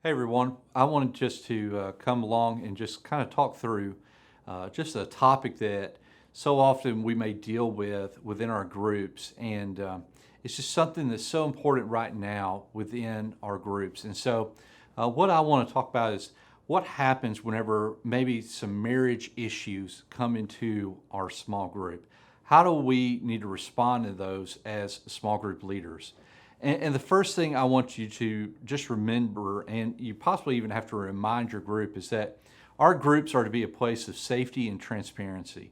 Hey everyone, I wanted just to come along and just kind of talk through just a topic that so often we may deal with within our groups, and it's just something that's so important right now within our groups. And so, what I want to talk about is what happens whenever maybe some marriage issues come into our small group. How do we need to respond to those as small group leaders? And the first thing I want you to just remember, and you possibly even have to remind your group, is that our groups are to be a place of safety and transparency.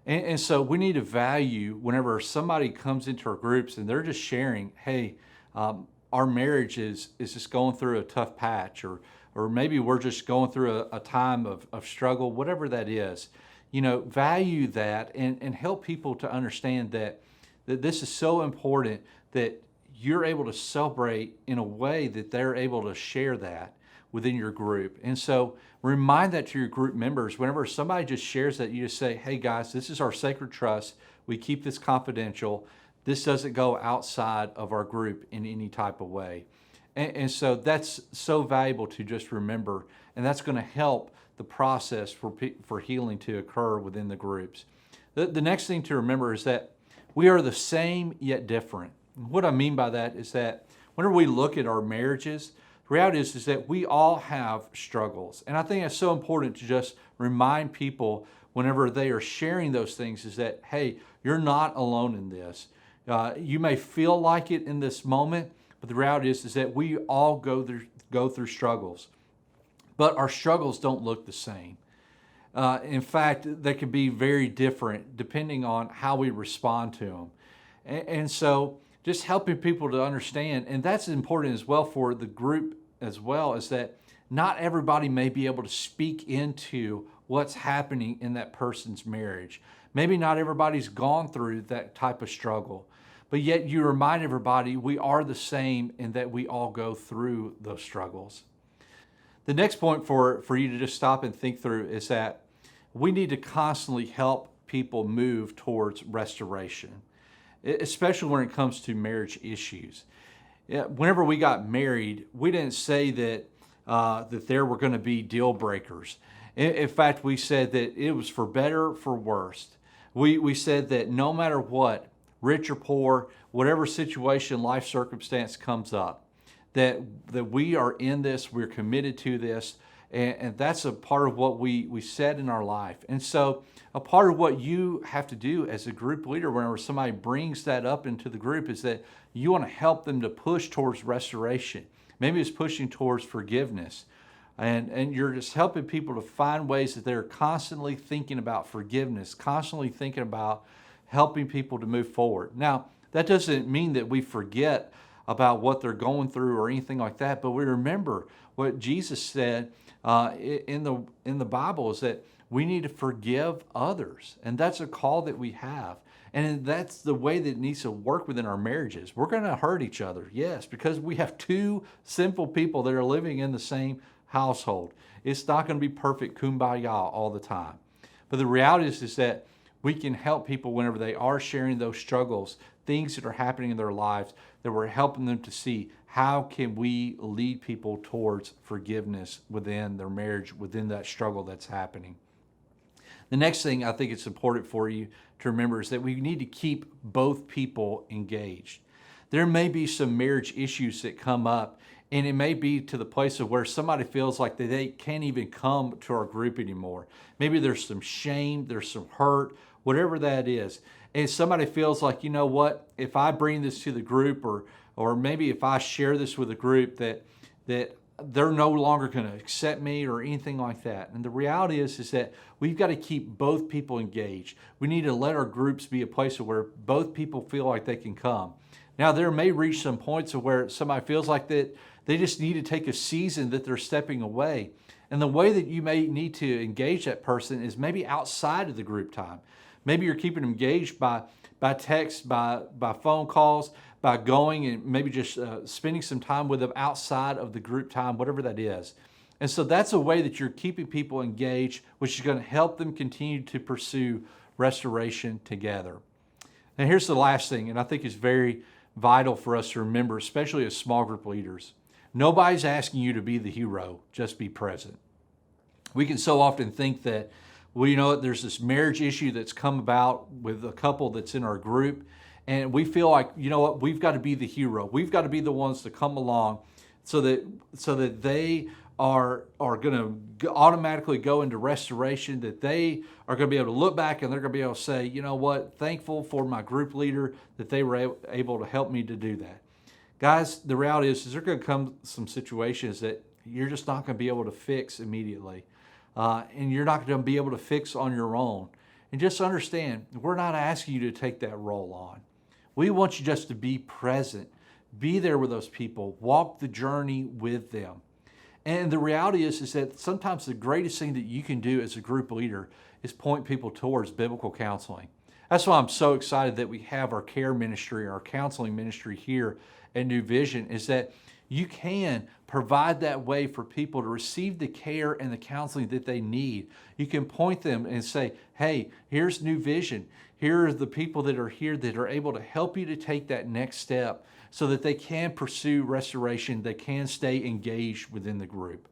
And so we need to value whenever somebody comes into our groups and they're just sharing, hey, our marriage is just going through a tough patch, or maybe we're just going through a time of struggle, whatever that is. Value that and help people to understand that this is so important that you're able to celebrate in a way that they're able to share that within your group. And so remind that to your group members. Whenever somebody just shares that, you just say, hey guys, this is our sacred trust. We keep this confidential. This doesn't go outside of our group in any type of way. And so that's so valuable to just remember. And that's going to help the process for healing to occur within the groups. The next thing to remember is that we are the same yet different. What I mean by that is that whenever we look at our marriages, the reality is that we all have struggles. And I think it's so important to just remind people whenever they are sharing those things is that, hey, you're not alone in this. You may feel like it in this moment, but the reality is that we all go through struggles. But our struggles don't look the same. In fact, they can be very different depending on how we respond to them. And so just helping people to understand, and that's important as well for the group as well, is that not everybody may be able to speak into what's happening in that person's marriage. Maybe not everybody's gone through that type of struggle, but yet you remind everybody we are the same and that we all go through those struggles. The next point for you to just stop and think through is that we need to constantly help people move towards restoration, especially when it comes to marriage issues. Whenever we got married, we didn't say that there were going to be deal breakers. In fact, we said that it was for better, for worse. We said that no matter what, rich or poor, whatever situation, life circumstance comes up, that we are in this, we're committed to this, and that's a part of what we said in our life. And so a part of what you have to do as a group leader whenever somebody brings that up into the group is that you want to help them to push towards restoration. Maybe it's pushing towards forgiveness. And you're just helping people to find ways that they're constantly thinking about forgiveness, constantly thinking about helping people to move forward. Now, that doesn't mean that we forget about what they're going through or anything like that, but we remember what Jesus said in the Bible is that we need to forgive others, and that's a call that we have, and that's the way that it needs to work within our marriages. We're going to hurt each other, yes, because we have two sinful people that are living in the same household. It's not going to be perfect kumbaya all the time, but the reality is that we can help people whenever they are sharing those struggles, things that are happening in their lives, that we're helping them to see how can we lead people towards forgiveness within their marriage, within that struggle that's happening. The next thing I think it's important for you to remember is that we need to keep both people engaged. There may be some marriage issues that come up, and it may be to the place of where somebody feels like they can't even come to our group anymore. Maybe there's some shame, there's some hurt, whatever that is. And somebody feels like, you know what, if I bring this to the group, or maybe if I share this with a group, that they're no longer going to accept me or anything like that. And the reality is that we've got to keep both people engaged. We need to let our groups be a place where both people feel like they can come. Now, there may reach some points of where somebody feels like that they just need to take a season that they're stepping away. And the way that you may need to engage that person is maybe outside of the group time. Maybe you're keeping them engaged by text, by phone calls, by going and maybe just spending some time with them outside of the group time, whatever that is. And so that's a way that you're keeping people engaged, which is going to help them continue to pursue restoration together. And here's the last thing, and I think is very vital for us to remember, especially as small group leaders. Nobody's asking you to be the hero, just be present. We can so often think that, well, you know what, there's this marriage issue that's come about with a couple that's in our group, and we feel like, you know what, we've got to be the hero. We've got to be the ones to come along so that they are going to automatically go into restoration, that they are going to be able to look back and they're going to be able to say, you know what, thankful for my group leader that they were able to help me to do that. Guys, the reality is there going to come some situations that you're just not going to be able to fix immediately. And you're not going to be able to fix on your own. And just understand, we're not asking you to take that role on. We want you just to be present, be there with those people, walk the journey with them. And the reality is that sometimes the greatest thing that you can do as a group leader is point people towards biblical counseling. That's why I'm so excited that we have our care ministry, our counseling ministry here at New Vision, is that you can provide that way for people to receive the care and the counseling that they need. You can point them and say, hey, here's New Vision. Here are the people that are here that are able to help you to take that next step so that they can pursue restoration, they can stay engaged within the group.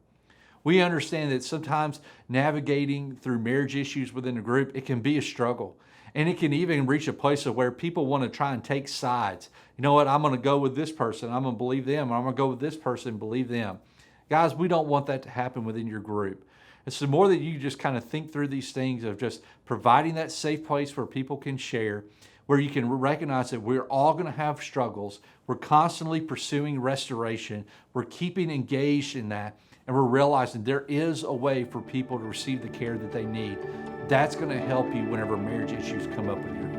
We understand that sometimes navigating through marriage issues within a group, it can be a struggle. And it can even reach a place of where people want to try and take sides. You know what, I'm going to go with this person, I'm going to believe them, or I'm going to go with this person and believe them. Guys, we don't want that to happen within your group. It's the more that you just kind of think through these things of just providing that safe place where people can share, where you can recognize that we're all going to have struggles. We're constantly pursuing restoration. We're keeping engaged in that. And we're realizing there is a way for people to receive the care that they need. That's going to help you whenever marriage issues come up with your